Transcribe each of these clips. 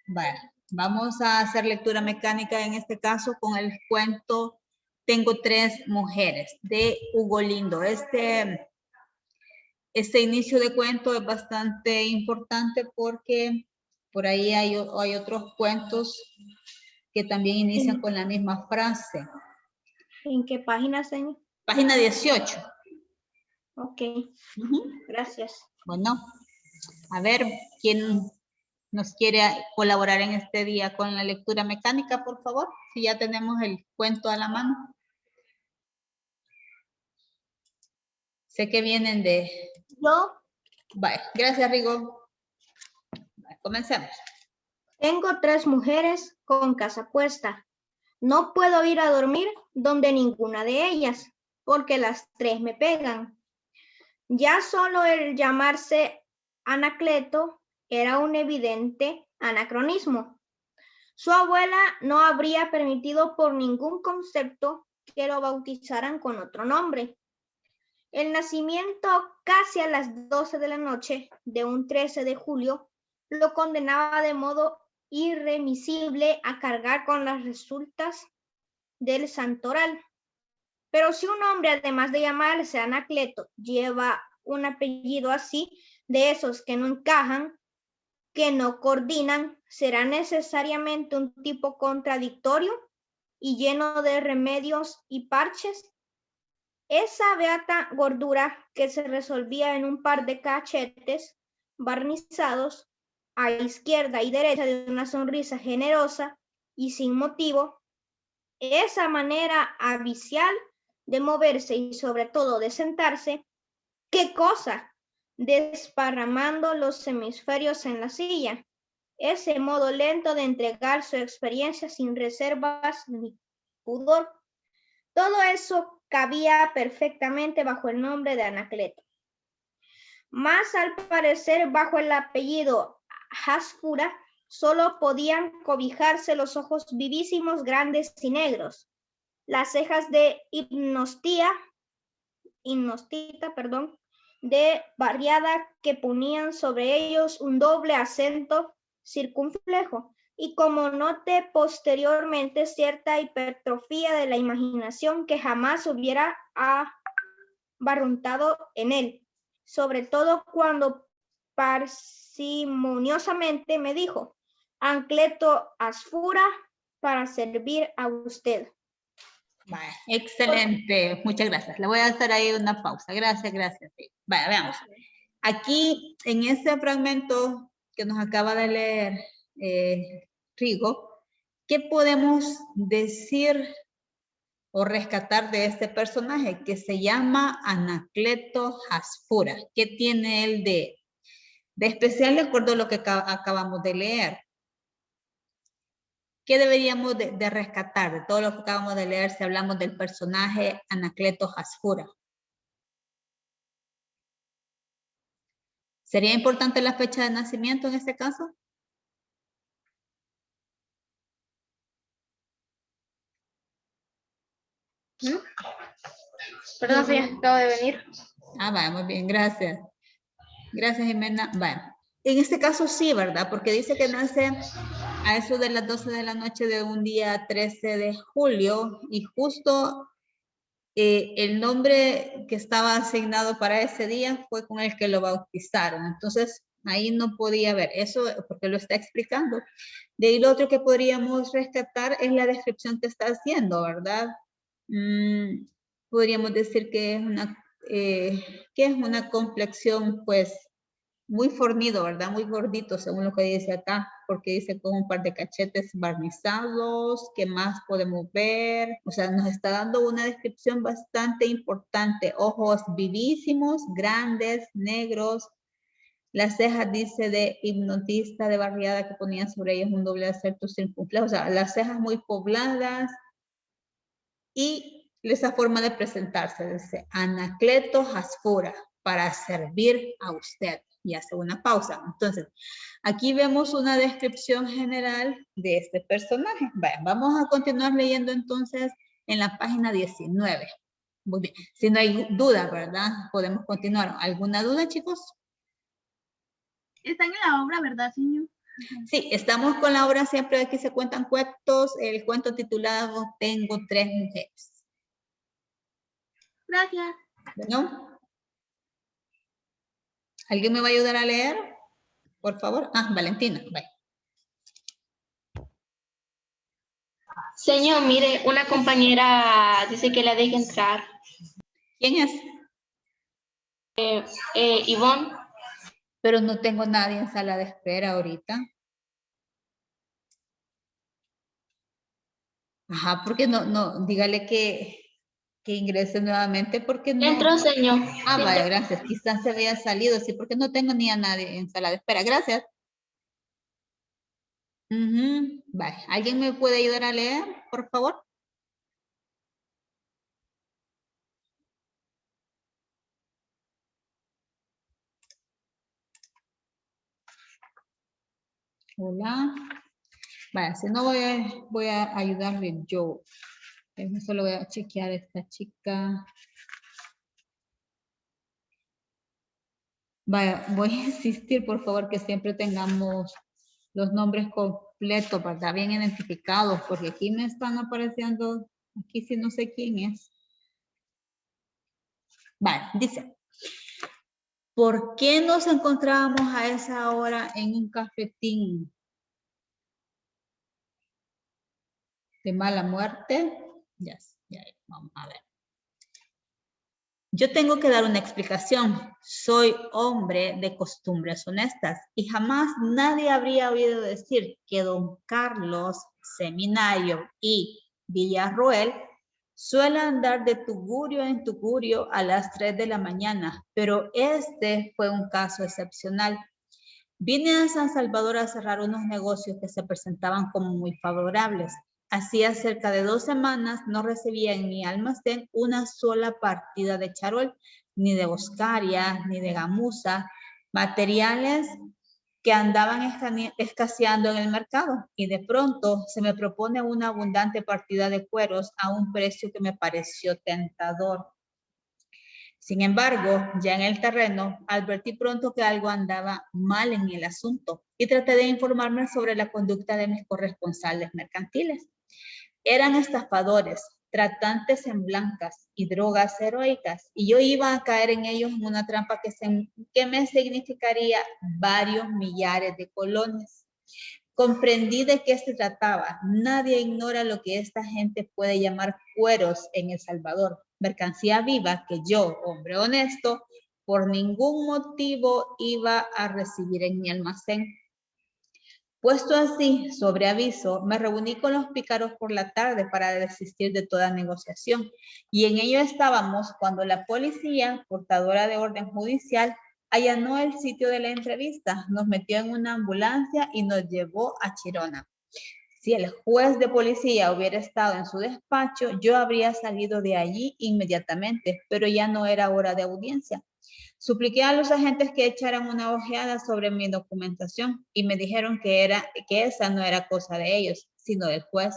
Bueno, vamos a hacer lectura mecánica en este caso con el cuento Tengo tres mujeres de Hugo Lindo. Este inicio de cuento es bastante importante porque por ahí hay otros cuentos que también inician con la misma frase. ¿En qué página, señor? Página 18. Ok, gracias. Bueno, a ver, ¿quién nos quiere colaborar en este día con la lectura mecánica, por favor? Si ya tenemos el cuento a la mano. Sé que vienen de... Yo Vale, gracias, Rigo. Vale, comencemos. tengo tres mujeres con casa puesta. No puedo ir a dormir donde ninguna de ellas, porque las tres me pegan. Ya solo el llamarse Anacleto era un evidente anacronismo. Su abuela no habría permitido por ningún concepto que lo bautizaran con otro nombre. El nacimiento casi a las 12 de la noche de un 13 de julio lo condenaba de modo irremisible a cargar con las resultas del santoral. Pero si un hombre, además de llamarse Anacleto, lleva un apellido así, de esos que no encajan, que no coordinan, será necesariamente un tipo contradictorio y lleno de remedios y parches. Esa beata gordura que se resolvía en un par de cachetes barnizados a izquierda y derecha de una sonrisa generosa y sin motivo, esa manera avicial de moverse y sobre todo de sentarse, ¿qué cosa? Desparramando los hemisferios en la silla, ese modo lento de entregar su experiencia sin reservas ni pudor. Todo eso cabía perfectamente bajo el nombre de Anacleto. Más al parecer bajo el apellido Hasfura, solo podían cobijarse los ojos vivísimos, grandes y negros, las cejas de hipnostita, de barriada que ponían sobre ellos un doble acento circunflejo, y como noté posteriormente cierta hipertrofia de la imaginación que jamás hubiera barruntado en él, sobre todo cuando parsimoniosamente me dijo: Anacleto Asfura, para servir a usted. Vale, excelente, muchas gracias. Le voy a hacer ahí una pausa. Gracias. Vale, veamos. Aquí, en este fragmento que nos acaba de leer Rigo, ¿qué podemos decir o rescatar de este personaje que se llama Anacleto Hasfura? ¿Qué tiene él de especial de acuerdo a lo que acabamos de leer? ¿Qué deberíamos de rescatar de todo lo que acabamos de leer si hablamos del personaje Anacleto Hasfura? ¿Sería importante la fecha de nacimiento en este caso? Perdón, señor, acabo de venir. Vale, muy bien, gracias. Gracias, Jimena. Bueno, en este caso sí, ¿verdad? Porque dice que nace a eso de las 12 de la noche de un día 13 de julio y justo el nombre que estaba asignado para ese día fue con el que lo bautizaron. Entonces, ahí no podía ver eso porque lo está explicando. De ahí lo otro que podríamos rescatar es la descripción que está haciendo, ¿verdad? Podríamos decir que es una complexión, pues, muy fornido, ¿verdad? Muy gordito, según lo que dice acá, porque dice con un par de cachetes barnizados. ¿Qué más podemos ver? O sea, nos está dando una descripción bastante importante. Ojos vivísimos, grandes, negros. Las cejas, dice, de hipnotista de barriada que ponían sobre ellas un doble acento circunflejo. O sea, las cejas muy pobladas. Y esa forma de presentarse, dice Anacleto Hasfura, para servir a usted. Y hace una pausa. Entonces, aquí vemos una descripción general de este personaje. Bueno, vamos a continuar leyendo entonces en la página 19. Muy bien. Si no hay duda, ¿verdad? Podemos continuar. ¿Alguna duda, chicos? Está en la obra, ¿verdad, señor? Sí, estamos con la obra siempre de que se cuentan cuentos. El cuento titulado Tengo 3 mujeres. Gracias. Bueno, ¿alguien me va a ayudar a leer? Por favor. Ah, Valentina. Bye. Señor, mire, una compañera dice que la deje entrar. ¿Quién es? Ivonne. Pero no tengo nadie en sala de espera ahorita. Ajá, porque no, dígale que ingrese nuevamente porque no. Entró, señor. Ah, vaya, gracias. Quizás se había salido, sí, porque no tengo ni a nadie en sala de espera. Gracias. Vale. ¿Alguien me puede ayudar a leer, por favor? Hola. Vale, si no voy a ayudarle yo. Solo voy a chequear a esta chica. Vaya, voy a insistir, por favor, que siempre tengamos los nombres completos, ¿verdad? Bien identificados, porque aquí me están apareciendo, aquí sí no sé quién es. Vale, dice, ¿por qué nos encontrábamos a esa hora en un cafetín de mala muerte? Ya, vamos a ver. Yo tengo que dar una explicación. Soy hombre de costumbres honestas y jamás nadie habría oído decir que don Carlos Seminario y Villarroel suele andar de tugurio en tugurio a las 3 de la mañana, pero este fue un caso excepcional. Vine a San Salvador a cerrar unos negocios que se presentaban como muy favorables. Hacía cerca de 2 semanas no recibía en mi almacén una sola partida de charol, ni de boscaria, ni de gamuza, materiales que andaban escaseando en el mercado. Y de pronto se me propone una abundante partida de cueros a un precio que me pareció tentador. Sin embargo, ya en el terreno, advertí pronto que algo andaba mal en el asunto y traté de informarme sobre la conducta de mis corresponsales mercantiles. Eran estafadores, tratantes en blancas y drogas heroicas, y yo iba a caer en ellos en una trampa que me significaría varios millares de colones. Comprendí de qué se trataba. Nadie ignora lo que esta gente puede llamar cueros en El Salvador. Mercancía viva que yo, hombre honesto, por ningún motivo iba a recibir en mi almacén. Puesto así, sobre aviso, me reuní con los pícaros por la tarde para desistir de toda negociación. Y en ello estábamos cuando la policía, portadora de orden judicial, allanó el sitio de la entrevista, nos metió en una ambulancia y nos llevó a Chirona. Si el juez de policía hubiera estado en su despacho, yo habría salido de allí inmediatamente, pero ya no era hora de audiencia. Supliqué a los agentes que echaran una ojeada sobre mi documentación y me dijeron que esa no era cosa de ellos, sino del juez,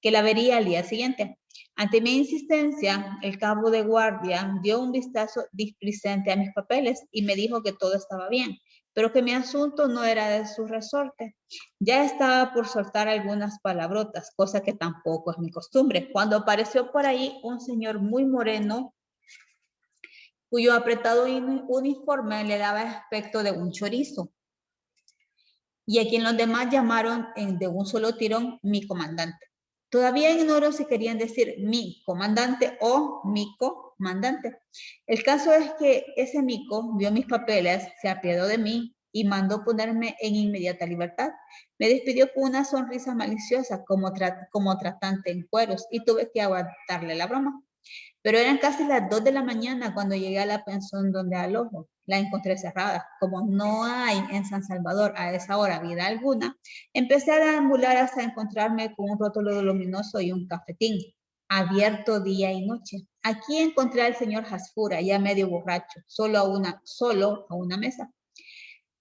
que la vería al día siguiente. Ante mi insistencia, el cabo de guardia dio un vistazo displicente a mis papeles y me dijo que todo estaba bien, pero que mi asunto no era de su resorte. Ya estaba por soltar algunas palabrotas, cosa que tampoco es mi costumbre, cuando apareció por ahí un señor muy moreno, cuyo apretado uniforme le daba aspecto de un chorizo, y a quien los demás llamaron de un solo tirón mi comandante. Todavía ignoro si querían decir mi comandante o mi comandante. El caso es que ese mico vio mis papeles, se apiadó de mí y mandó ponerme en inmediata libertad. Me despidió con una sonrisa maliciosa como tratante en cueros y tuve que aguantarle la broma. Pero eran casi las 2 de la mañana cuando llegué a la pensión donde alojo. La encontré cerrada. Como no hay en San Salvador a esa hora vida alguna, empecé a deambular hasta encontrarme con un rótulo luminoso y un cafetín, abierto día y noche. Aquí encontré al señor Hasfura, ya medio borracho, solo a una mesa.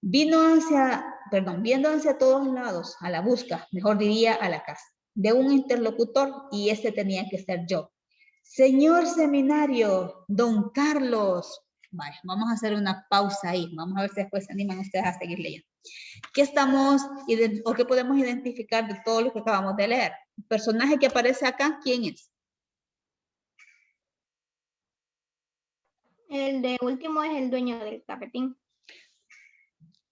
Viendo hacia todos lados, a la busca, mejor diría a la casa, de un interlocutor, y ese tenía que ser yo. Señor Seminario, don Carlos, Vale, vamos a hacer una pausa ahí. Vamos a ver si después se animan ustedes a seguir leyendo. ¿Qué estamos, o qué podemos identificar de todo lo que acabamos de leer? El personaje que aparece acá, ¿quién es? El de último es el dueño del cafetín.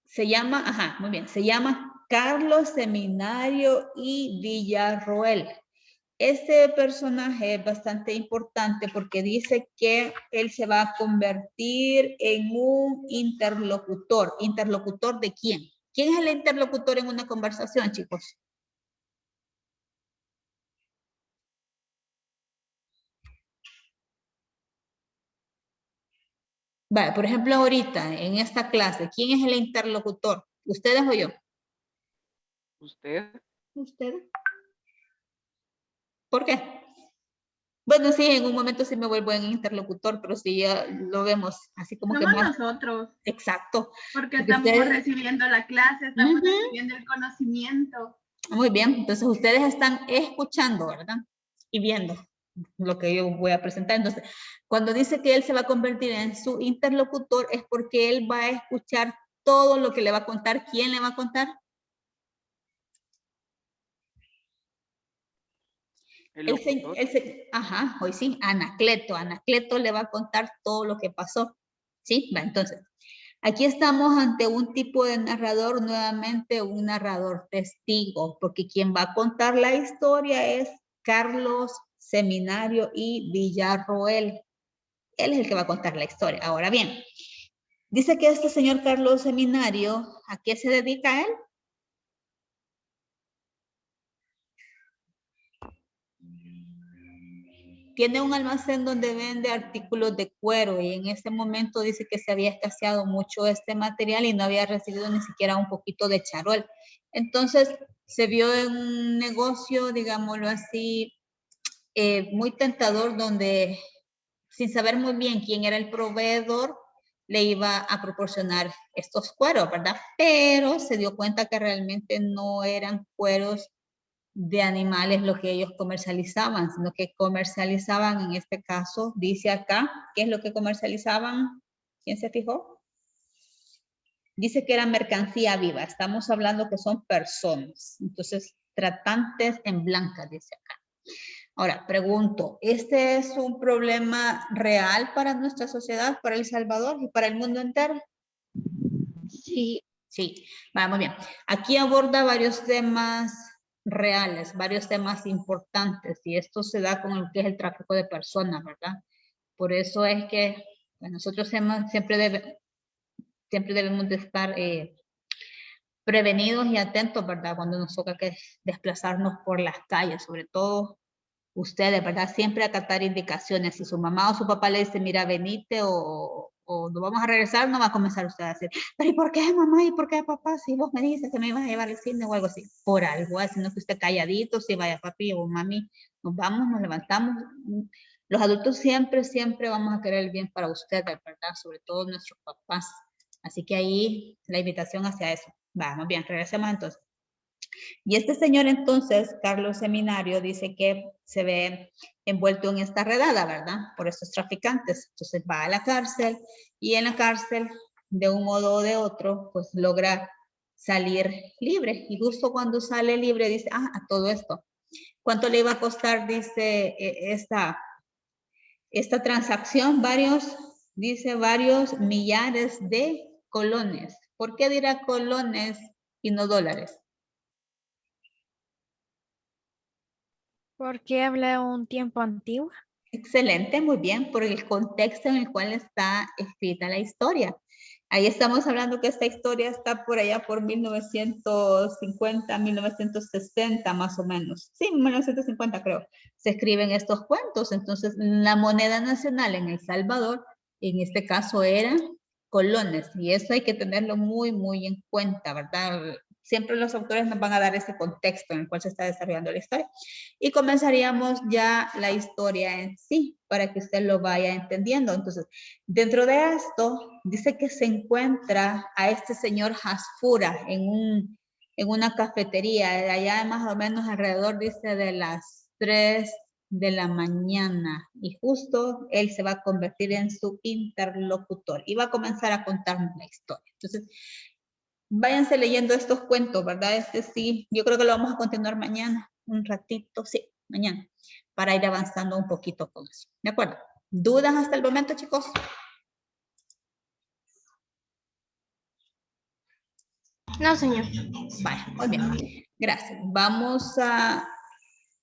Se llama, ajá, muy bien, se llama Carlos Seminario y Villarroel. Este personaje es bastante importante porque dice que él se va a convertir en un interlocutor. ¿Interlocutor de quién? ¿Quién es el interlocutor en una conversación, chicos? Vale, por ejemplo, ahorita en esta clase, ¿quién es el interlocutor? ¿Ustedes o yo? ¿Usted? ¿Usted? ¿Por qué? Bueno, sí, en un momento sí me vuelvo en interlocutor, pero sí ya lo vemos así como que Somos más nosotros, exacto. porque Porque estamos ustedes- recibiendo la clase, estamos Ujú. recibiendo el conocimiento. Muy bien, entonces ustedes están escuchando, ¿verdad? Y viendo lo que yo voy a presentar. Entonces, cuando dice que él se va a convertir en su interlocutor es porque él va a escuchar todo lo que le va a contar. ¿Quién le va a contar? ¿El locutor? Ajá, hoy sí, Anacleto. Anacleto le va a contar todo lo que pasó. ¿Sí? Va, entonces, aquí estamos ante un tipo de narrador, nuevamente un narrador testigo, porque quien va a contar la historia es Carlos Seminario y Villarroel. Él es el que va a contar la historia. Ahora bien, dice que este señor Carlos Seminario, ¿a qué se dedica él? Tiene un almacén donde vende artículos de cuero y en ese momento dice que se había escaseado mucho este material y no había recibido ni siquiera un poquito de charol. Entonces se vio en un negocio, digámoslo así, muy tentador donde sin saber muy bien quién era el proveedor, le iba a proporcionar estos cueros, ¿verdad? Pero se dio cuenta que realmente no eran cueros de animales lo que ellos comercializaban, sino que comercializaban, en este caso, dice acá, ¿qué es lo que comercializaban? ¿Quién se fijó? Dice que era mercancía viva, estamos hablando que son personas, entonces tratantes en blanca, dice acá. Ahora, pregunto, ¿este es un problema real para nuestra sociedad, para El Salvador y para el mundo entero? Sí. Sí, vamos bien. Aquí aborda varios temas reales, varios temas importantes, y esto se da con lo que es el tráfico de personas, ¿verdad? Por eso es que nosotros siempre debemos de estar prevenidos y atentos, ¿verdad? Cuando nos toca que desplazarnos por las calles, sobre todo ustedes, ¿verdad? Siempre acatar indicaciones. Si su mamá o su papá le dice, mira, venite o nos vamos a regresar, no va a comenzar usted a decir, pero ¿y por qué mamá? ¿Y por qué papá? Si vos me dices que me ibas a llevar al cine o algo así. Por algo, sino que usted calladito, si vaya papi o mami, nos vamos, nos levantamos. Los adultos siempre, siempre vamos a querer el bien para ustedes, ¿verdad? Sobre todo nuestros papás. Así que ahí la invitación hacia eso. Vamos bien, regresemos entonces. Y este señor entonces, Carlos Seminario, dice que se ve envuelto en esta redada, ¿verdad? Por estos traficantes. Entonces va a la cárcel y en la cárcel, de un modo o de otro, pues logra salir libre. Y justo cuando sale libre dice, a todo esto. ¿Cuánto le iba a costar, dice, esta transacción? Dice varios millares de colones. ¿Por qué dirá colones y no dólares? Porque habla de un tiempo antiguo. Excelente, muy bien, por el contexto en el cual está escrita la historia. Ahí estamos hablando que esta historia está por allá por 1950, 1960 más o menos. Sí, 1950 creo. Se escriben estos cuentos. Entonces, la moneda nacional en El Salvador, en este caso, eran colones. Y eso hay que tenerlo muy, muy en cuenta, ¿verdad? Siempre los autores nos van a dar ese contexto en el cual se está desarrollando la historia. Y comenzaríamos ya la historia en sí, para que usted lo vaya entendiendo. Entonces, dentro de esto, dice que se encuentra a este señor Hasfura en una cafetería, de allá más o menos alrededor, dice, de las 3 de la mañana y justo él se va a convertir en su interlocutor y va a comenzar a contarnos la historia. Entonces, váyanse leyendo estos cuentos, ¿verdad? Este sí, yo creo que lo vamos a continuar mañana, un ratito, sí, mañana, para ir avanzando un poquito con eso. ¿De acuerdo? ¿Dudas hasta el momento, chicos? No, señor. Vale, muy bien. Gracias. Vamos a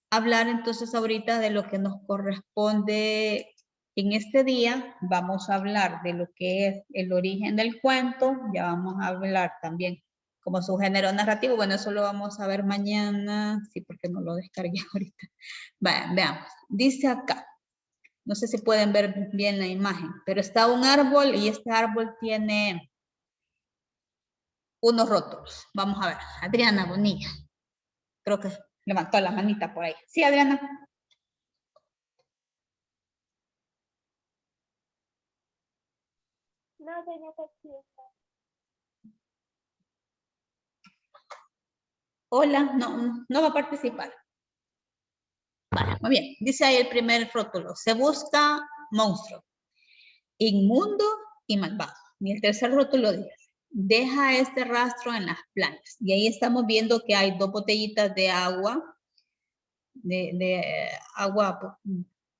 hablar entonces ahorita de lo que nos corresponde en este día. Vamos a hablar de lo que es el origen del cuento. Ya vamos a hablar también como su género narrativo. Bueno, eso lo vamos a ver mañana. Sí, porque no lo descargué ahorita. Vale, veamos. Dice acá. No sé si pueden ver bien la imagen, pero está un árbol y este árbol tiene unos rótulos. Vamos a ver. Adriana Bonilla. Creo que levantó la manita por ahí. Sí, Adriana. No, señor. Hola, no va a participar. Vale, muy bien. Dice ahí el primer rótulo. Se busca monstruo, inmundo y malvado. Y el tercer rótulo dice, deja este rastro en las playas. Y ahí estamos viendo que hay 2 botellitas de agua, de agua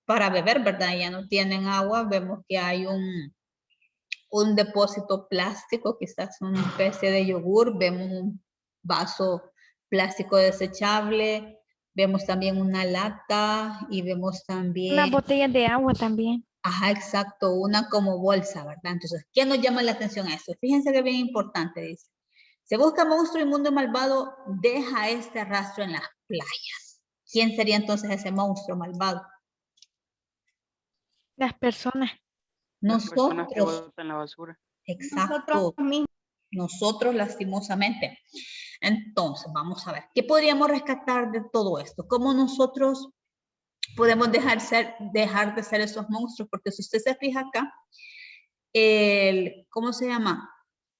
para beber, ¿verdad? Ya no tienen agua. Vemos que hay un depósito plástico, quizás una especie de yogur. Vemos un vaso plástico desechable. Vemos también una lata y vemos también... Una botella de agua también. Ajá, exacto, una como bolsa, ¿verdad? Entonces, ¿qué nos llama la atención a esto? Fíjense que es bien importante, dice. Se busca monstruo inmundo malvado, deja este rastro en las playas. ¿Quién sería entonces ese monstruo malvado? Las personas. Las personas que Nosotros, botan la basura. exacto, nosotros lastimosamente. Entonces, vamos a ver, ¿qué podríamos rescatar de todo esto? ¿Cómo nosotros podemos dejar de ser esos monstruos? Porque si usted se fija acá, ¿cómo se llama?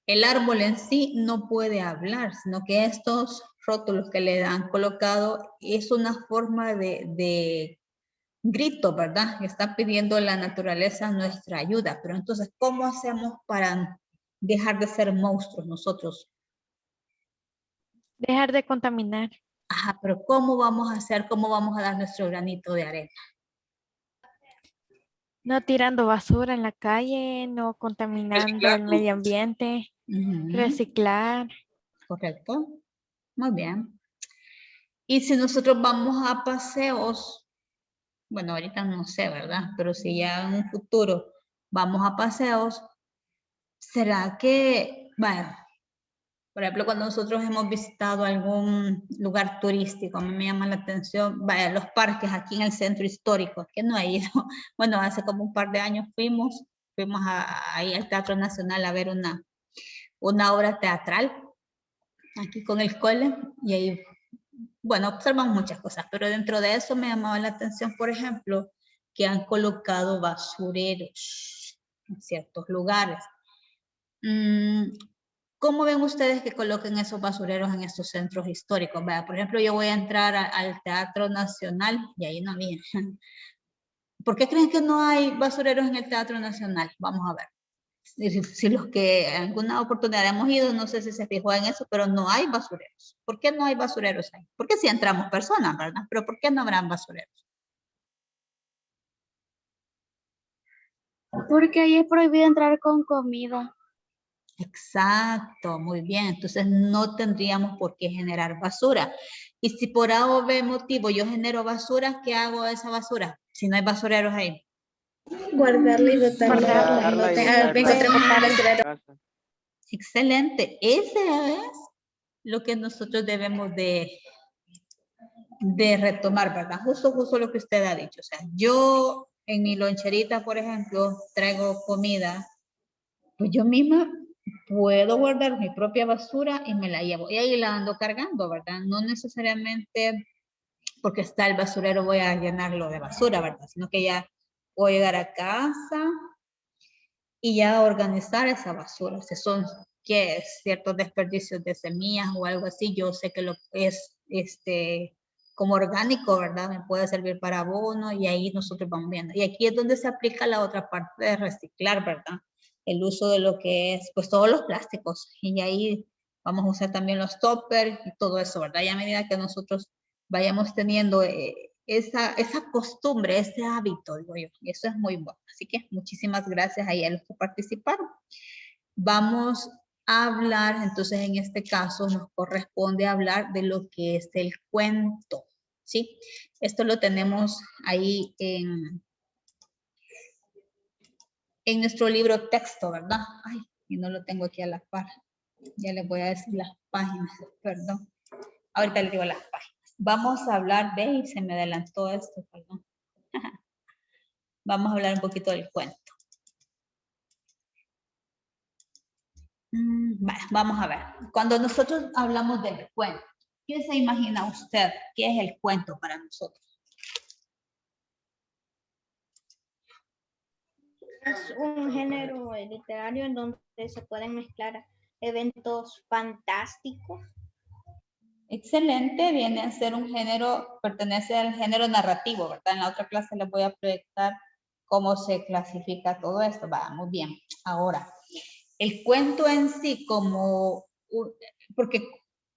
El árbol en sí no puede hablar, sino que estos rótulos que le han colocado es una forma de grito, ¿verdad? Está pidiendo la naturaleza nuestra ayuda. Pero entonces, ¿cómo hacemos para dejar de ser monstruos nosotros? Dejar de contaminar. Ajá, pero ¿cómo vamos a hacer? ¿Cómo vamos a dar nuestro granito de arena? No tirando basura en la calle, no contaminando el medio ambiente, reciclar. Correcto. Muy bien. Y si nosotros vamos a paseos, bueno, ahorita no sé, ¿verdad? Pero si ya en un futuro vamos a paseos, ¿será que, bueno, por ejemplo, cuando nosotros hemos visitado algún lugar turístico, a mí me llama la atención, vaya, los parques aquí en el centro histórico, que no he ido, bueno, hace como un par de años fuimos ahí al Teatro Nacional a ver una obra teatral, aquí con el cole, y ahí, bueno, observamos muchas cosas, pero dentro de eso me llamaba la atención, por ejemplo, que han colocado basureros en ciertos lugares. ¿Cómo ven ustedes que coloquen esos basureros en estos centros históricos? Vea, por ejemplo, yo voy a entrar al Teatro Nacional y ahí no había. ¿Por qué creen que no hay basureros en el Teatro Nacional? Vamos a ver. Si los que en alguna oportunidad hemos ido, no sé si se fijó en eso, pero no hay basureros. ¿Por qué no hay basureros ahí? Porque sí entramos personas, ¿verdad? Pero ¿por qué no habrán basureros? Porque ahí es prohibido entrar con comida. Exacto, muy bien. Entonces no tendríamos por qué generar basura. Y si por A o B motivo yo genero basura, ¿qué hago de esa basura? Si no hay basureros ahí. Guardarla y Guardarla y botarla en la casa. Excelente. Ese es lo que nosotros debemos de retomar, ¿verdad? Justo lo que usted ha dicho. O sea, yo en mi loncherita, por ejemplo, traigo comida, pues yo misma puedo guardar mi propia basura y me la llevo. Y ahí la ando cargando, ¿verdad? No necesariamente porque está el basurero voy a llenarlo de basura, ¿verdad? Sino que ya voy a llegar a casa y ya organizar esa basura. Si son ciertos desperdicios de semillas o algo así, yo sé que lo es, como orgánico, ¿verdad? Me puede servir para abono y ahí nosotros vamos viendo. Y aquí es donde se aplica la otra parte de reciclar, ¿verdad? El uso de lo que es, pues todos los plásticos. Y ahí vamos a usar también los toppers y todo eso, ¿verdad? Y a medida que nosotros vayamos teniendo esa costumbre, ese hábito, digo yo, y eso es muy bueno. Así que muchísimas gracias a los que participaron. Vamos a hablar, entonces en este caso nos corresponde hablar de lo que es el cuento, ¿sí? Esto lo tenemos ahí en nuestro libro texto, ¿verdad? Ay, y no lo tengo aquí a la par. Ya les voy a decir las páginas, perdón. Ahorita les digo las páginas. Vamos a hablar de, y se me adelantó esto, perdón. Vamos a hablar un poquito del cuento. Bueno, vamos a ver. Cuando nosotros hablamos del cuento, ¿qué se imagina usted? ¿Qué es el cuento para nosotros? Es un género literario en donde se pueden mezclar eventos fantásticos. Excelente, viene a ser un género, pertenece al género narrativo, ¿verdad? En la otra clase les voy a proyectar cómo se clasifica todo esto. Vamos bien. Ahora, el cuento en sí como, porque,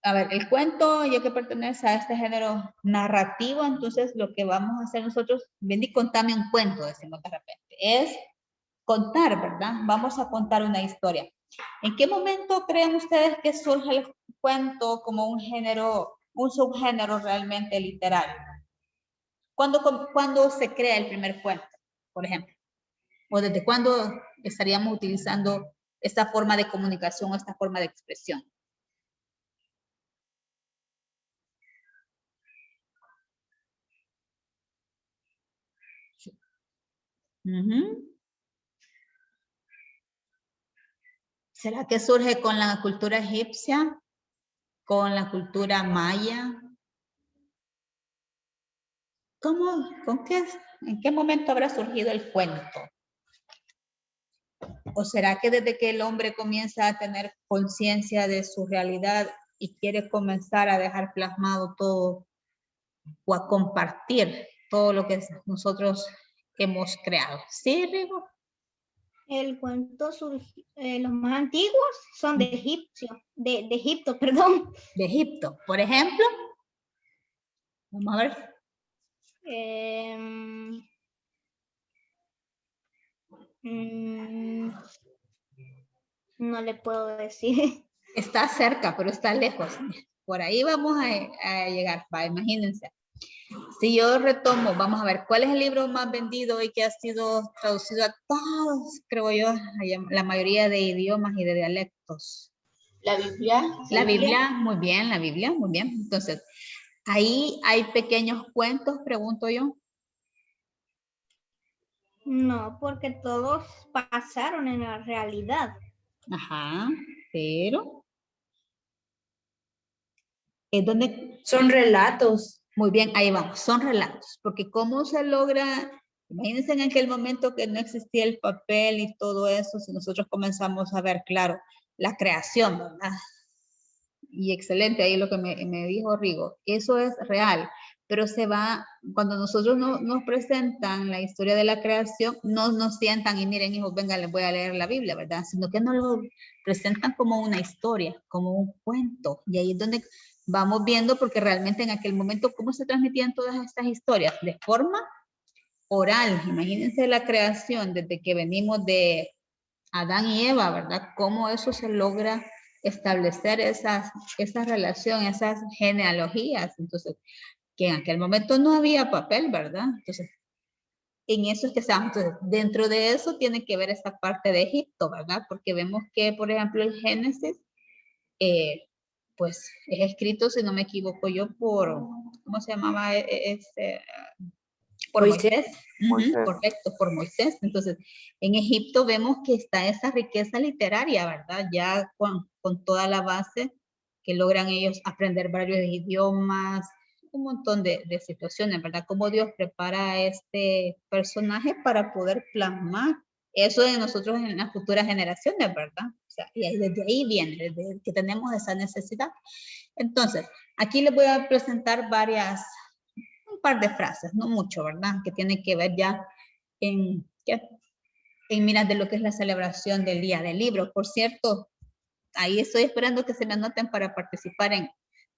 a ver, el cuento ya que pertenece a este género narrativo, entonces lo que vamos a hacer nosotros, ven y contame un cuento, decimos de repente, es contar, ¿verdad? Vamos a contar una historia. ¿En qué momento creen ustedes que surge el cuento como un género, un subgénero realmente literario? ¿Cuándo se crea el primer cuento, por ejemplo? ¿O desde cuándo estaríamos utilizando esta forma de comunicación, esta forma de expresión? ¿Será que surge con la cultura egipcia? ¿Con la cultura maya? ¿Cómo? ¿En qué momento habrá surgido el cuento? ¿O será que desde que el hombre comienza a tener conciencia de su realidad y quiere comenzar a dejar plasmado todo o a compartir todo lo que nosotros hemos creado? ¿Sí, Rigo? El cuento los más antiguos son de Egipto, perdón. De Egipto, por ejemplo. Vamos a ver. No le puedo decir. Está cerca, pero está lejos. Por ahí vamos a llegar. Va, imagínense. Si yo retomo, vamos a ver, ¿cuál es el libro más vendido y que ha sido traducido a todos, creo yo, la mayoría de idiomas y de dialectos? La Biblia. La Biblia, muy bien, la Biblia, muy bien. Entonces, ahí hay pequeños cuentos, pregunto yo. No, porque todos pasaron en la realidad. Ajá, pero es donde... Son relatos. Muy bien, ahí vamos, son relatos, porque cómo se logra, imagínense en aquel momento que no existía el papel y todo eso, si nosotros comenzamos a ver, claro, la creación, ¿verdad? Y excelente, ahí lo que me dijo Rigo, eso es real, pero se va, cuando nosotros nos presentan la historia de la creación, no nos sientan y miren hijos, venga, les voy a leer la Biblia, ¿verdad? Sino que nos lo presentan como una historia, como un cuento, y ahí es donde vamos viendo, porque realmente en aquel momento, ¿cómo se transmitían todas estas historias? De forma oral. Imagínense la creación desde que venimos de Adán y Eva, ¿verdad? Cómo eso se logra establecer esa relación, esas genealogías. Entonces, que en aquel momento no había papel, ¿verdad? Entonces, en eso es que estamos. Entonces, dentro de eso tiene que ver esta parte de Egipto, ¿verdad? Porque vemos que, por ejemplo, el Génesis, pues es escrito, si no me equivoco yo, por, ¿cómo se llamaba? Por Moisés. Correcto, por Moisés. Entonces, en Egipto vemos que está esa riqueza literaria, ¿verdad? Ya con toda la base que logran ellos aprender varios idiomas, un montón de situaciones, ¿verdad? Cómo Dios prepara a este personaje para poder plasmar eso de nosotros en las futuras generaciones, ¿verdad? O sea, y desde ahí viene, desde que tenemos esa necesidad. Entonces, aquí les voy a presentar varias par de frases, no mucho, ¿verdad? Que tiene que ver ya en miras de lo que es la celebración del Día del Libro. Por cierto, ahí estoy esperando que se me anoten para participar en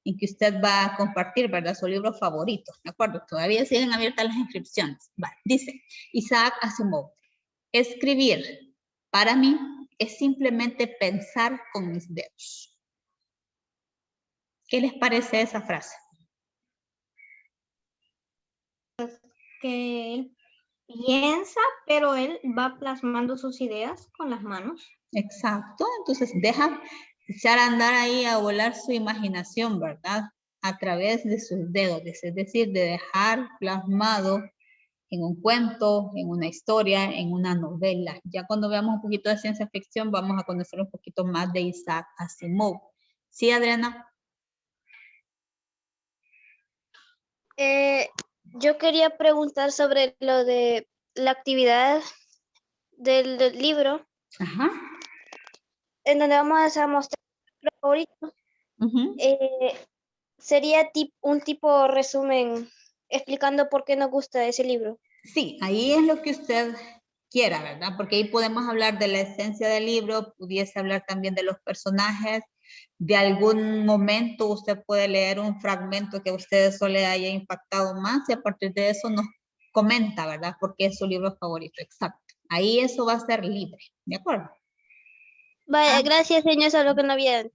que usted va a compartir, ¿verdad? Su libro favorito, ¿de acuerdo? Todavía siguen abiertas las inscripciones. Vale. Dice Isaac Asimov, escribir para mí es simplemente pensar con mis dedos. ¿Qué les parece esa frase? Que él piensa, pero él va plasmando sus ideas con las manos. Exacto, entonces deja echar a andar ahí a volar su imaginación, ¿verdad? A través de sus dedos, es decir, de dejar plasmado en un cuento, en una historia, en una novela. Ya cuando veamos un poquito de ciencia ficción, vamos a conocer un poquito más de Isaac Asimov. ¿Sí, Adriana? Yo quería preguntar sobre lo de la actividad del libro, Ajá. en donde vamos a mostrar lo favorito. Sería un tipo resumen explicando por qué nos gusta ese libro. Sí, ahí es lo que usted quiera, ¿verdad? Porque ahí podemos hablar de la esencia del libro, pudiese hablar también de los personajes, de algún momento usted puede leer un fragmento que a usted eso le haya impactado más y a partir de eso nos comenta, ¿verdad? Porque es su libro favorito, exacto. Ahí eso va a ser libre, ¿de acuerdo? Vaya, gracias, señor, eso es lo que no había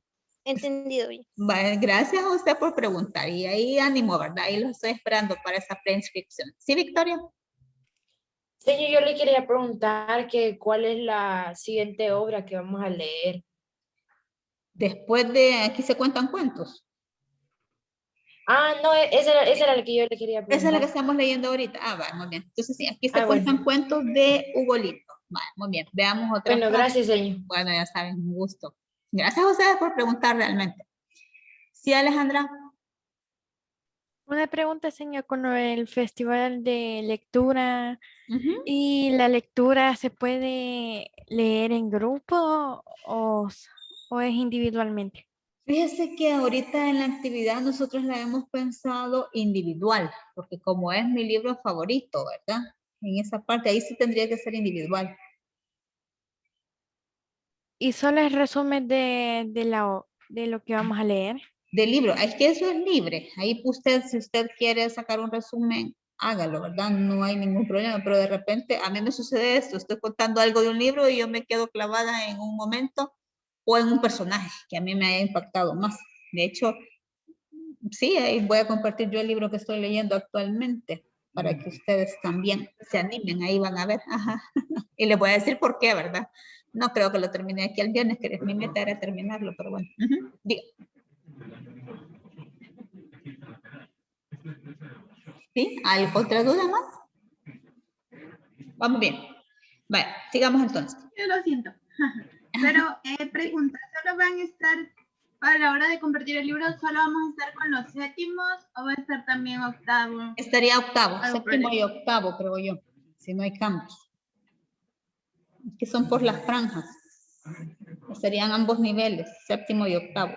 entendido bien. Vale, gracias a usted por preguntar y ahí ánimo, ¿verdad? Ahí lo estoy esperando para esa preinscripción. ¿Sí, Victoria? Señor, yo le quería preguntar que cuál es la siguiente obra que vamos a leer. Después de aquí se cuentan cuentos. Ah, no, esa era la que yo le quería preguntar. Esa es la que estamos leyendo ahorita. Ah, va, muy bien. Entonces sí, aquí se cuentan bueno. cuentos de Hugo Lindo. Va, muy bien. Veamos otra. Bueno, gracias, señor. Bueno, ya saben, un gusto. Gracias a ustedes por preguntar realmente. Sí, Alejandra. Una pregunta, señor, con el festival de lectura. ¿Y la lectura se puede leer en grupo o es individualmente? Fíjese que ahorita en la actividad nosotros la hemos pensado individual, porque como es mi libro favorito, ¿verdad? En esa parte, ahí sí tendría que ser individual. ¿Y solo es resumen de lo que vamos a leer? Del libro, es que eso es libre. Ahí usted, si usted quiere sacar un resumen, hágalo, ¿verdad? No hay ningún problema, pero de repente a mí me sucede esto, estoy contando algo de un libro y yo me quedo clavada en un momento o en un personaje que a mí me haya impactado más. De hecho, sí, ahí voy a compartir yo el libro que estoy leyendo actualmente para que ustedes también se animen, ahí van a ver. Ajá. Y les voy a decir por qué, ¿verdad? No creo que lo termine aquí el viernes, que mi meta era terminarlo, pero bueno. Diga. ¿Sí? ¿Otra duda más? Vamos bien. Vale, sigamos entonces. Yo lo siento. Pero pregunta, ¿solo van a estar, a la hora de compartir el libro, solo vamos a estar con los séptimos o va a estar también octavo? Estaría octavo, séptimo problema. y octavo, creo yo, si no hay cambios. Que son por las franjas. Serían ambos niveles, séptimo y octavo.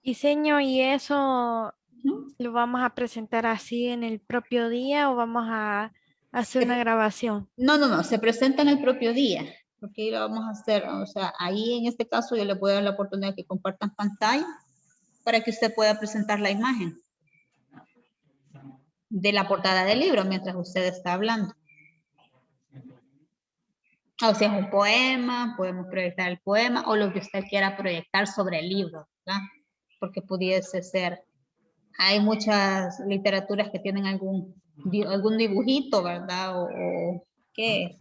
Y señor, ¿y eso lo vamos a presentar así en el propio día o vamos a hacer una grabación? No, se presenta en el propio día, porque ahí lo vamos a hacer, o sea, ahí en este caso yo le voy a dar la oportunidad de que compartan pantalla para que usted pueda presentar la imagen de la portada del libro mientras usted está hablando. O si es un poema, podemos proyectar el poema o lo que usted quiera proyectar sobre el libro, ¿verdad? Porque pudiese ser, hay muchas literaturas que tienen algún dibujito, ¿verdad? O ¿qué?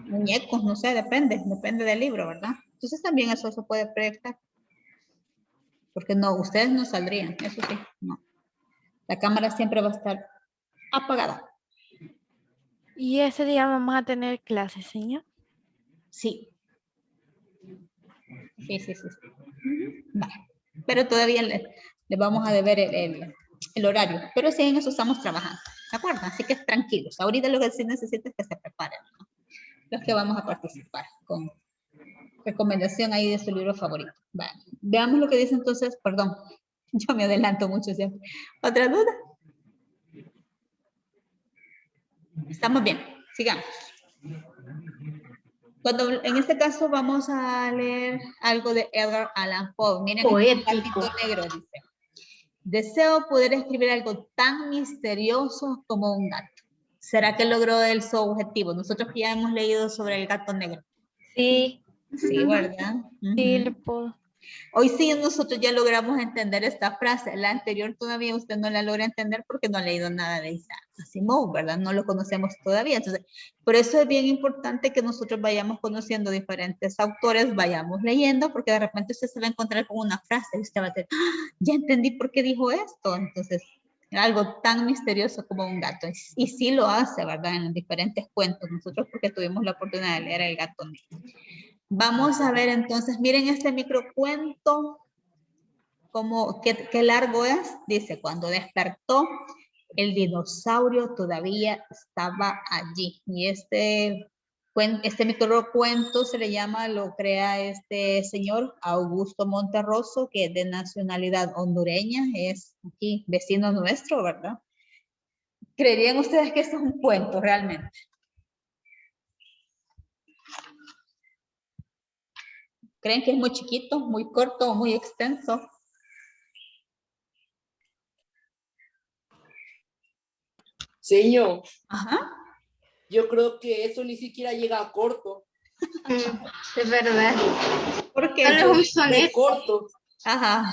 Muñecos, no sé, depende del libro, ¿verdad? Entonces también eso se puede proyectar. Porque no, ustedes no saldrían, eso sí, no. La cámara siempre va a estar apagada. ¿Y ese día vamos a tener clases, señor? Sí. Sí. Vale. Pero todavía le vamos a deber el horario. Pero sí, en eso estamos trabajando. ¿De acuerdo? Así que tranquilos. Ahorita lo que sí necesito es que se preparen, ¿no? Los que vamos a participar con recomendación ahí de su libro favorito. Vale. Veamos lo que dice entonces, perdón. Yo me adelanto mucho siempre. ¿Otra duda? Estamos bien, sigamos. En este caso vamos a leer algo de Edgar Allan Poe. Miren, Poético. el gatito negro dice: deseo poder escribir algo tan misterioso como un gato. ¿Será que logró él su objetivo? Nosotros ya hemos leído sobre el gato negro. Sí. Sí, ¿verdad? Sí, Ujú. lo puedo. Hoy sí nosotros ya logramos entender esta frase. La anterior todavía usted no la logra entender porque no ha leído nada de Isaac Asimov, ¿verdad? No lo conocemos todavía. Entonces, por eso es bien importante que nosotros vayamos conociendo diferentes autores, vayamos leyendo, porque de repente usted se va a encontrar con una frase y usted va a decir, ¡ah! Ya entendí por qué dijo esto. Entonces, algo tan misterioso como un gato. Y sí lo hace, ¿verdad? En los diferentes cuentos. Nosotros porque tuvimos la oportunidad de leer El gato negro. Vamos a ver entonces, miren este microcuento, qué largo es. Dice, cuando despertó, el dinosaurio todavía estaba allí. Y este microcuento se le llama, lo crea este señor Augusto Monterroso, que es de nacionalidad hondureña, es aquí vecino nuestro, ¿verdad? ¿Creerían ustedes que esto es un cuento realmente? ¿Creen que es muy chiquito, muy corto o muy extenso? Señor, Ajá. yo creo que eso ni siquiera llega a corto. Es verdad. Porque Solo es un De soneto. corto. ajá.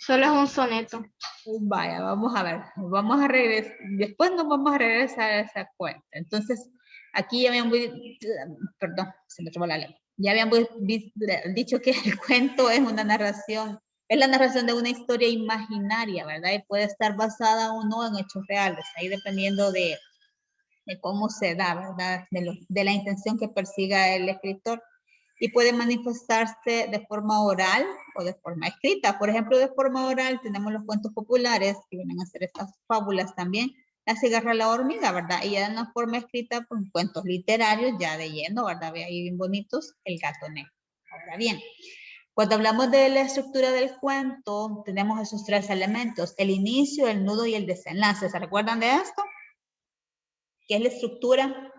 Solo es un soneto. Vaya, vamos a ver. Vamos a regresar. Después nos vamos a regresar a esa cuenta. Entonces, aquí ya habíamos, perdón, se me trabó la lengua. Ya habíamos dicho que el cuento es una narración, es la narración de una historia imaginaria, ¿verdad? Y puede estar basada o no en hechos reales, ahí dependiendo de cómo se da, ¿verdad? De la intención que persiga el escritor. Y puede manifestarse de forma oral o de forma escrita. Por ejemplo, de forma oral tenemos los cuentos populares, que vienen a ser estas fábulas también. La cigarra, la hormiga, ¿verdad? Y ya en la forma escrita, pues cuentos literarios, ya de lleno, ¿verdad? Ve ahí bien bonitos, el gato negro. Ahora bien, cuando hablamos de la estructura del cuento, tenemos esos tres elementos: el inicio, el nudo y el desenlace. ¿Se recuerdan de esto? ¿Qué es la estructura?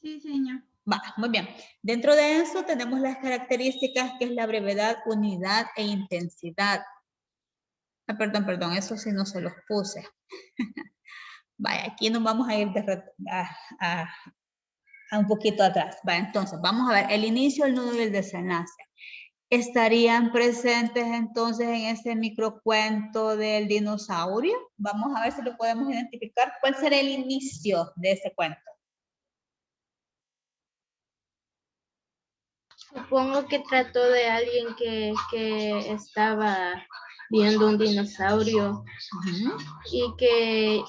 Sí, señor. Va, muy bien. Dentro de eso tenemos las características que es la brevedad, unidad e intensidad. Ah, perdón, eso sí no se los puse. Vaya, aquí nos vamos a ir a un poquito atrás. Va, entonces, vamos a ver el inicio, el nudo y el desenlace. ¿Estarían presentes entonces en ese microcuento del dinosaurio? Vamos a ver si lo podemos identificar. ¿Cuál será el inicio de ese cuento? Supongo que trató de alguien que estaba viendo un dinosaurio y que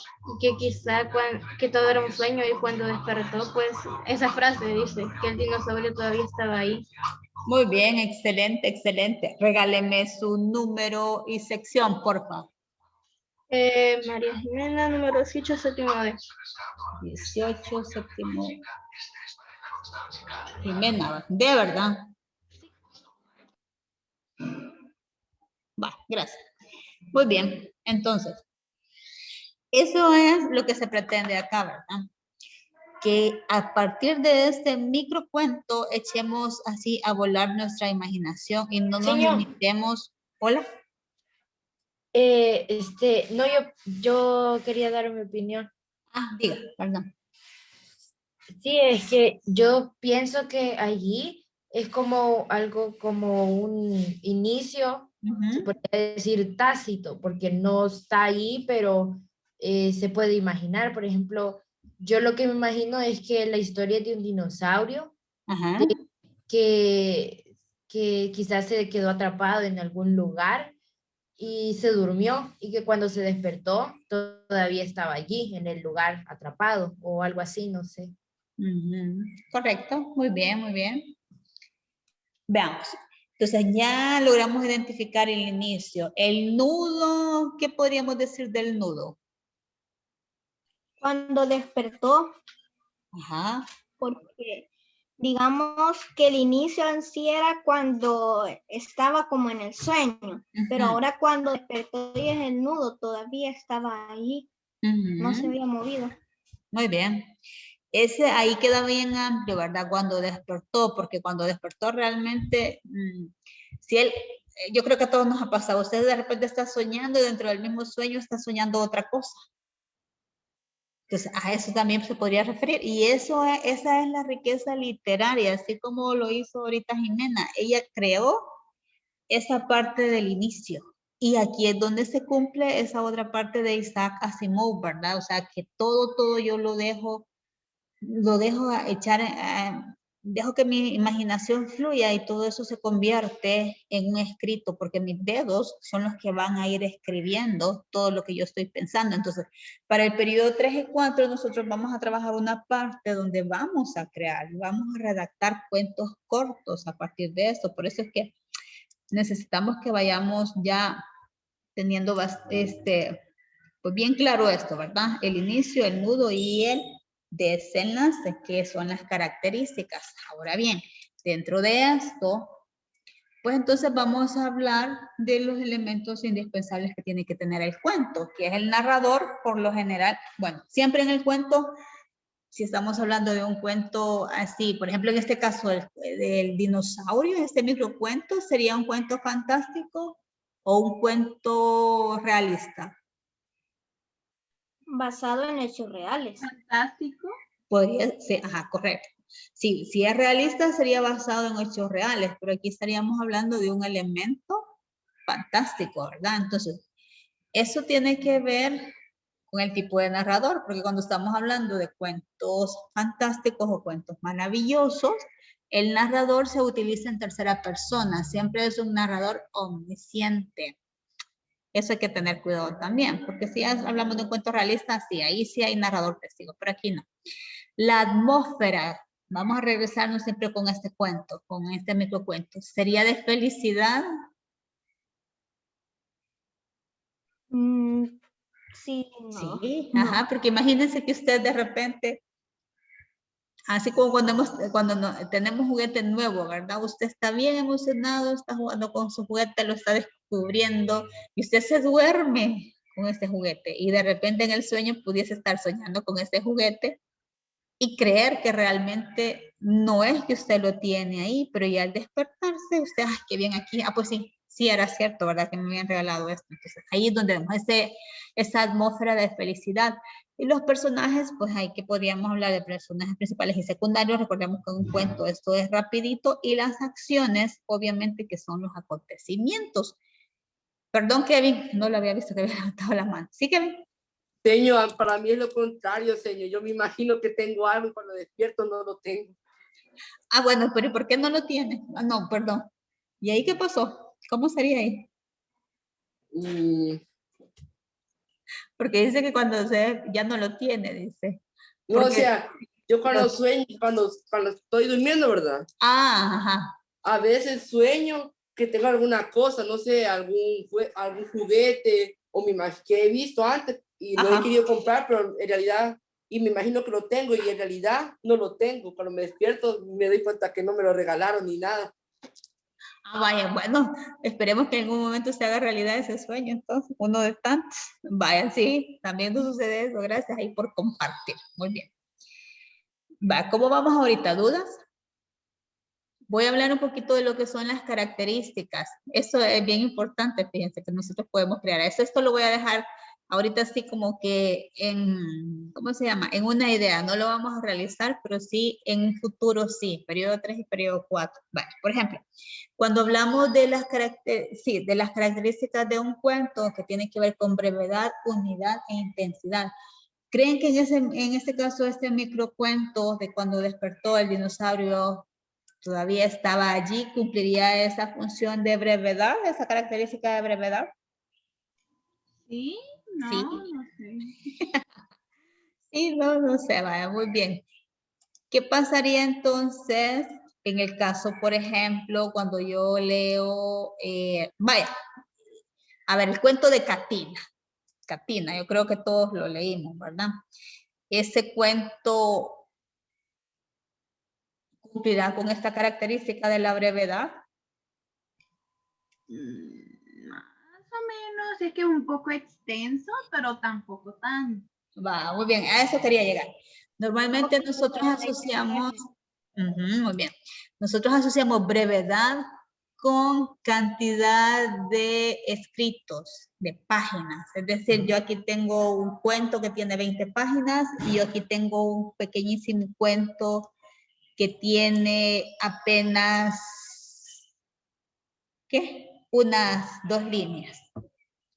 quizá que todo era un sueño y cuando despertó, pues esa frase dice que el dinosaurio todavía estaba ahí. Muy bien, excelente, excelente. Regáleme su número y sección, por favor. María Jimena, número 18, séptimo D. 18, séptimo. Jimena, de verdad. Va, gracias. Muy bien, entonces, eso es lo que se pretende acá, ¿verdad? Que a partir de este microcuento echemos así a volar nuestra imaginación y no nos Señor. limitemos. Hola. No, yo quería dar mi opinión. Ah, diga, perdón. Sí, es que yo pienso que allí es como algo como un inicio, se podría decir tácito, porque no está ahí, pero se puede imaginar. Por ejemplo, yo lo que me imagino es que la historia es de un dinosaurio Ajá. que quizás se quedó atrapado en algún lugar y se durmió y que cuando se despertó todavía estaba allí en el lugar atrapado o algo así, no sé. Correcto, muy bien, muy bien. Veamos. Entonces ya logramos identificar el inicio. El nudo, ¿qué podríamos decir del nudo? Cuando despertó, Ajá. porque Digamos que el inicio en sí era cuando estaba como en el sueño, pero Ujú. ahora cuando despertó y es el nudo todavía estaba allí, no se Ujú. había movido. Muy bien. Ese ahí queda bien amplio, ¿verdad? Cuando despertó, porque cuando despertó realmente, si él, yo creo que a todos nos ha pasado, usted de repente está soñando y dentro del mismo sueño está soñando otra cosa. Entonces, a eso también se podría referir. Y eso esa es la riqueza literaria, así como lo hizo ahorita Jimena. Ella creó esa parte del inicio. Y aquí es donde se cumple esa otra parte de Isaac Asimov, ¿verdad? O sea, que todo yo lo dejo a echar, dejo que mi imaginación fluya y todo eso se convierte en un escrito, porque mis dedos son los que van a ir escribiendo todo lo que yo estoy pensando. Entonces, para el periodo 3 y 4, nosotros vamos a trabajar una parte donde vamos a crear, vamos a redactar cuentos cortos a partir de esto. Por eso es que necesitamos que vayamos ya teniendo pues bien claro esto, ¿verdad? El inicio, el nudo y el desenlace, que son las características. Ahora bien, dentro de esto, pues entonces vamos a hablar de los elementos indispensables que tiene que tener el cuento, que es el narrador, por lo general, bueno, siempre en el cuento, si estamos hablando de un cuento así, por ejemplo, en este caso del dinosaurio, este microcuento, ¿sería un cuento fantástico o un cuento realista? Basado en hechos reales. Fantástico. Podría ser, ajá, correcto. Sí, si es realista sería basado en hechos reales, pero aquí estaríamos hablando de un elemento fantástico, ¿verdad? Entonces, eso tiene que ver con el tipo de narrador, porque cuando estamos hablando de cuentos fantásticos o cuentos maravillosos, el narrador se utiliza en tercera persona, siempre es un narrador omnisciente. Eso hay que tener cuidado también, porque si hablamos de un cuento realista, sí, ahí sí hay narrador testigo, pero aquí no. La atmósfera, vamos a regresarnos siempre con este cuento, con este microcuento, ¿sería de felicidad? Sí, no. Sí, No. ajá, porque imagínense que usted de repente, así como cuando tenemos juguete nuevo, ¿verdad? Usted está bien emocionado, está jugando con su juguete, lo está descubriendo y usted se duerme con ese juguete y de repente en el sueño pudiese estar soñando con ese juguete y creer que realmente no es que usted lo tiene ahí, pero ya al despertarse, usted, ¡ay, qué bien aquí! Ah, pues sí, sí era cierto, ¿verdad? Que me habían regalado esto. Entonces, ahí es donde vemos esa atmósfera de felicidad. Y los personajes, pues ahí que podríamos hablar de personajes principales y secundarios, recordemos que en un cuento esto es rapidito, y las acciones, obviamente, que son los acontecimientos. Perdón, Kevin, no lo había visto que había levantado la mano. ¿Sí, Kevin? Señor, para mí es lo contrario, señor. Yo me imagino que tengo algo y cuando despierto no lo tengo. Ah, bueno, pero ¿y por qué no lo tiene? Ah, no, perdón. ¿Y ahí qué pasó? ¿Cómo sería ahí? Porque dice que cuando se ya no lo tiene, dice. No, o Porque sea, yo cuando sueño, cuando estoy durmiendo, ¿verdad? ajá. A veces sueño que tengo alguna cosa, no sé, algún juguete o que he visto antes y lo he querido comprar, pero en realidad, y me imagino que lo tengo y en realidad no lo tengo. Cuando me despierto me doy cuenta que no me lo regalaron ni nada. Ah, vaya, bueno, esperemos que en algún momento se haga realidad ese sueño, entonces, uno de tantos. Vaya, sí, también nos sucede eso, gracias ahí por compartir. Muy bien. Va, ¿cómo vamos ahorita? ¿Dudas? Voy a hablar un poquito de lo que son las características. Eso es bien importante, fíjense, que nosotros podemos crear. Esto lo voy a dejar ahorita así como que en, ¿cómo se llama? En una idea. No lo vamos a realizar, pero sí en un futuro sí. Periodo 3 y periodo 4. Vale, por ejemplo, cuando hablamos de las características de un cuento que tiene que ver con brevedad, unidad e intensidad. ¿Creen que en este caso este microcuento de cuando despertó el dinosaurio todavía estaba allí, cumpliría esa función de brevedad, esa característica de brevedad? ¿Sí? No, Sí. no sé. Sí, no sé, vaya, muy bien. ¿Qué pasaría entonces en el caso, por ejemplo, cuando yo leo, vaya, a ver, el cuento de Catina? Catina, yo creo que todos lo leímos, ¿verdad? Ese cuento ¿Cumplirá con esta característica de la brevedad? Más o menos, es que es un poco extenso, pero tampoco tan. Va, muy bien, a eso quería llegar. Normalmente nosotros asociamos, muy bien, nosotros asociamos brevedad con cantidad de escritos, de páginas. Es decir, yo aquí tengo un cuento que tiene 20 páginas y yo aquí tengo un pequeñísimo cuento que tiene apenas, ¿qué? Unas 2 líneas.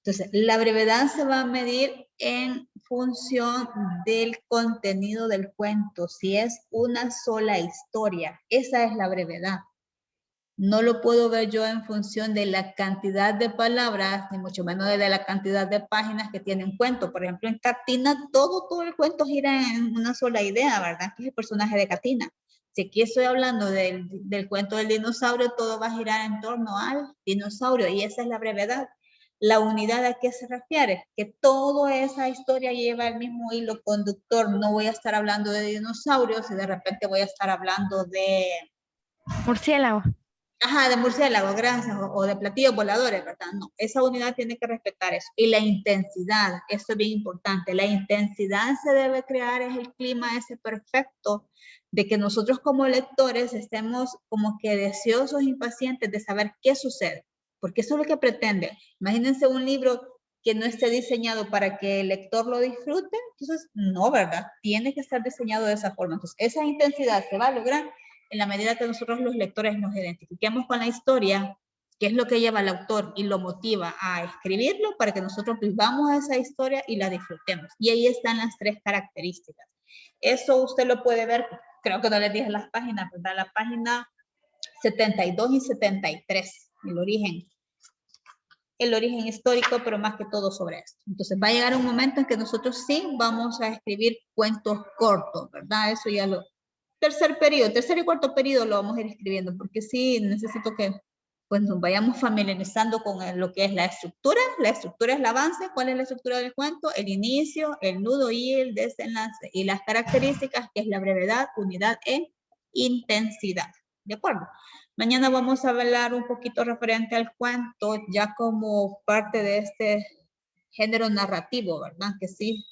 Entonces, la brevedad se va a medir en función del contenido del cuento. Si es una sola historia, esa es la brevedad. No lo puedo ver yo en función de la cantidad de palabras, ni mucho menos de la cantidad de páginas que tiene un cuento. Por ejemplo, en Catina, todo el cuento gira en una sola idea, ¿verdad? Que es el personaje de Catina. Si aquí estoy hablando del cuento del dinosaurio, todo va a girar en torno al dinosaurio y esa es la brevedad. La unidad a qué se refiere, que toda esa historia lleva el mismo hilo conductor. No voy a estar hablando de dinosaurios y de repente voy a estar hablando de... Murciélago. Ajá, de murciélago, gracias, o de platillos voladores, ¿verdad? No, esa unidad tiene que respetar eso. Y la intensidad, eso es bien importante. La intensidad se debe crear, es el clima ese perfecto de que nosotros como lectores estemos como que deseosos, impacientes de saber qué sucede. Porque eso es lo que pretende. Imagínense un libro que no esté diseñado para que el lector lo disfrute, entonces no, ¿verdad? Tiene que estar diseñado de esa forma. Entonces, esa intensidad se va a lograr en la medida que nosotros los lectores nos identifiquemos con la historia, que es lo que lleva al autor y lo motiva a escribirlo para que nosotros vivamos esa historia y la disfrutemos. Y ahí están las 3 características. Eso usted lo puede ver, creo que no les dije las páginas, ¿verdad? La página 72 y 73, el origen histórico, pero más que todo sobre esto. Entonces va a llegar un momento en que nosotros sí vamos a escribir cuentos cortos, ¿verdad? Eso ya lo... tercer y cuarto periodo lo vamos a ir escribiendo, porque sí necesito que pues nos vayamos familiarizando con lo que es la estructura. La estructura es el avance. ¿Cuál es la estructura del cuento? El inicio, el nudo y el desenlace. Y las características, que es la brevedad, unidad e intensidad. ¿De acuerdo? Mañana vamos a hablar un poquito referente al cuento, ya como parte de este género narrativo, ¿verdad? Que sí,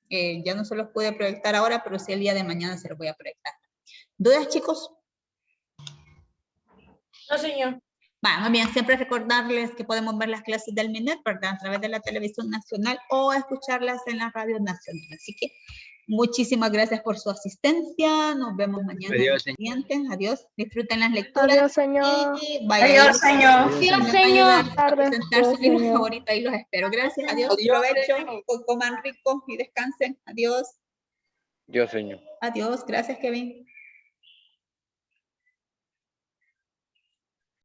ya no se los pude proyectar ahora, pero sí el día de mañana se los voy a proyectar. ¿Dudas, chicos? No, señor. Bueno, bien, siempre recordarles que podemos ver las clases del MINET, ¿verdad? A través de la televisión nacional o escucharlas en la radio nacional. Así que muchísimas gracias por su asistencia. Nos vemos mañana. Adiós, siguiente. Adiós. Disfruten las lecturas. Adiós, señor. Adiós, señor. Adiós, señor. A presentar su libro favorito y los espero. Gracias. Adiós. Provecho. Coman rico y descansen. Adiós. Yo, señor. Adiós. Gracias, Kevin.